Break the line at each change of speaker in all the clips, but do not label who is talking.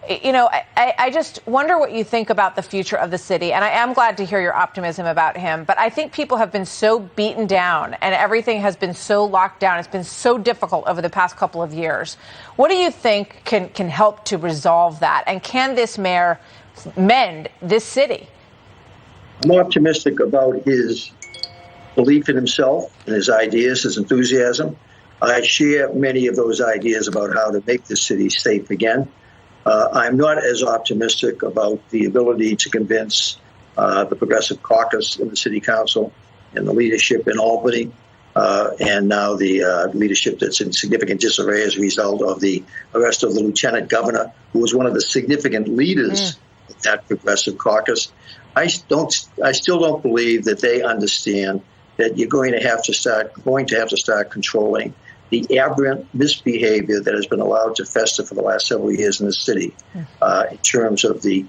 I just wonder what you think about the future of the city. And I am glad to hear your optimism about him. But I think people have been so beaten down and everything has been so locked down. It's been so difficult over the past couple of years. What do you think can help to resolve that? And can this mayor mend this city?
I'm optimistic about his belief in himself and his ideas, his enthusiasm. I share many of those ideas about how to make this city safe again. I'm not as optimistic about the ability to convince the Progressive Caucus in the City Council and the leadership in Albany, and now the leadership that's in significant disarray as a result of the arrest of the Lieutenant Governor, who was one of the significant leaders of that Progressive Caucus. I still don't believe that they understand that you're going to have to start controlling the aberrant misbehavior that has been allowed to fester for the last several years in the city, in terms of the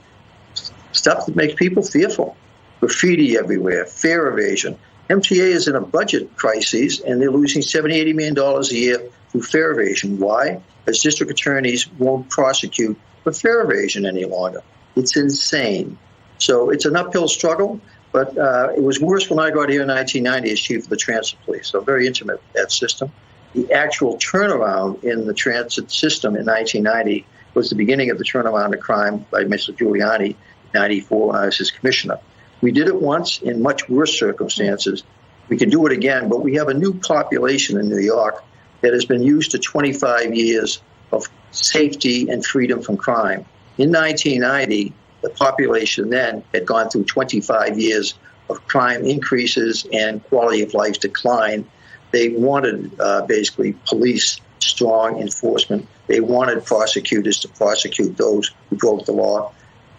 stuff that makes people fearful. Graffiti everywhere, fare evasion. MTA is in a budget crisis, and they're losing $70-80 million a year through fare evasion. Why? As district attorneys won't prosecute for fare evasion any longer. It's insane. So it's an uphill struggle, but it was worse when I got here in 1990 as chief of the transit police, so very intimate with that system. The actual turnaround in the transit system in 1990 was the beginning of the turnaround of crime by Mr. Giuliani in 94 when I was his commissioner. We did it once in much worse circumstances. We can do it again, but we have a new population in New York that has been used to 25 years of safety and freedom from crime. In 1990, the population then had gone through 25 years of crime increases and quality of life decline. They wanted basically police, strong enforcement. They wanted prosecutors to prosecute those who broke the law.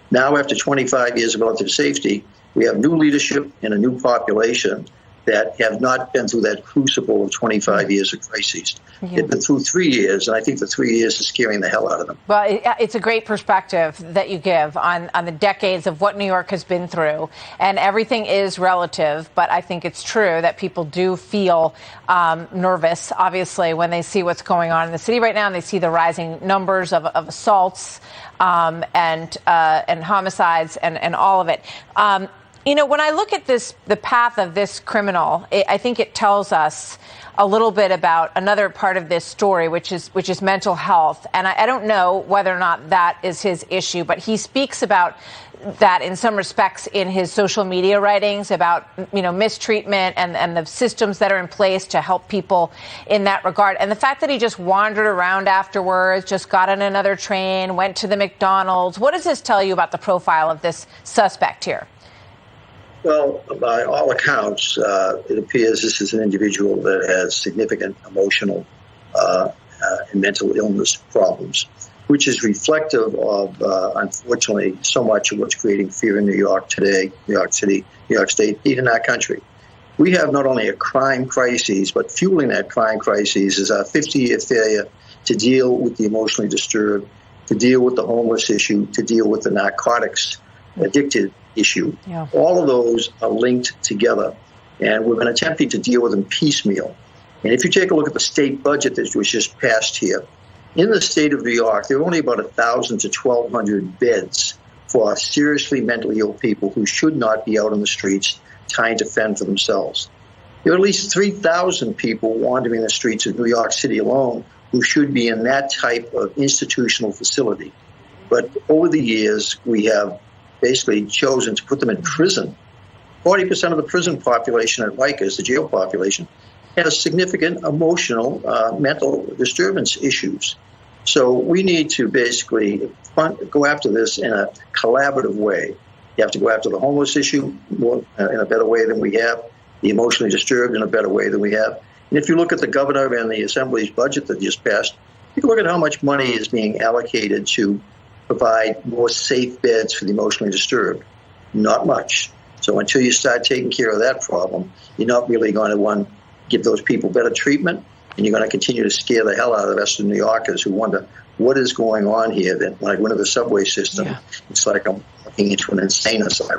Now, after 25 years of relative safety, we have new leadership and a new population that have not been through that crucible of 25 years of crises. They've been through 3 years, and I think the 3 years is scaring the hell out of them.
Well, it's a great perspective that you give on the decades of what New York has been through, and everything is relative, but I think it's true that people do feel nervous, obviously, when they see what's going on in the city right now, and they see the rising numbers of assaults and homicides and all of it. When I look at the path of this criminal, I think it tells us a little bit about another part of this story, which is mental health. And I don't know whether or not that is his issue, but he speaks about that in some respects in his social media writings about, mistreatment and the systems that are in place to help people in that regard. And the fact that he just wandered around afterwards, just got on another train, went to the McDonald's. What does this tell you about the profile of this suspect here?
Well, by all accounts, it appears this is an individual that has significant emotional and mental illness problems, which is reflective of, unfortunately, so much of what's creating fear in New York today, New York City, New York State, even our country. We have not only a crime crisis, but fueling that crime crisis is our 50-year failure to deal with the emotionally disturbed, to deal with the homeless issue, to deal with the narcotics addicted issue. Yeah. All of those are linked together, and we've been attempting to deal with them piecemeal. And if you take a look at the state budget that was just passed here, in the state of New York, there are only about 1,000 to 1,200 beds for seriously mentally ill people who should not be out on the streets trying to fend for themselves. There are at least 3,000 people wandering the streets of New York City alone who should be in that type of institutional facility. But over the years, we have basically chosen to put them in prison. 40% of the prison population at Rikers, the jail population, has significant emotional, mental disturbance issues. So we need to basically go after this in a collaborative way. You have to go after the homeless issue more, in a better way than we have, the emotionally disturbed in a better way than we have. And if you look at the governor and the Assembly's budget that just passed, you can look at how much money is being allocated to provide more safe beds for the emotionally disturbed. Not much. So until you start taking care of that problem, you're not really going to, one, give those people better treatment, and you're going to continue to scare the hell out of the rest of New Yorkers who wonder, what is going on here? That when I go into the subway system, It's like I'm looking into an insane asylum.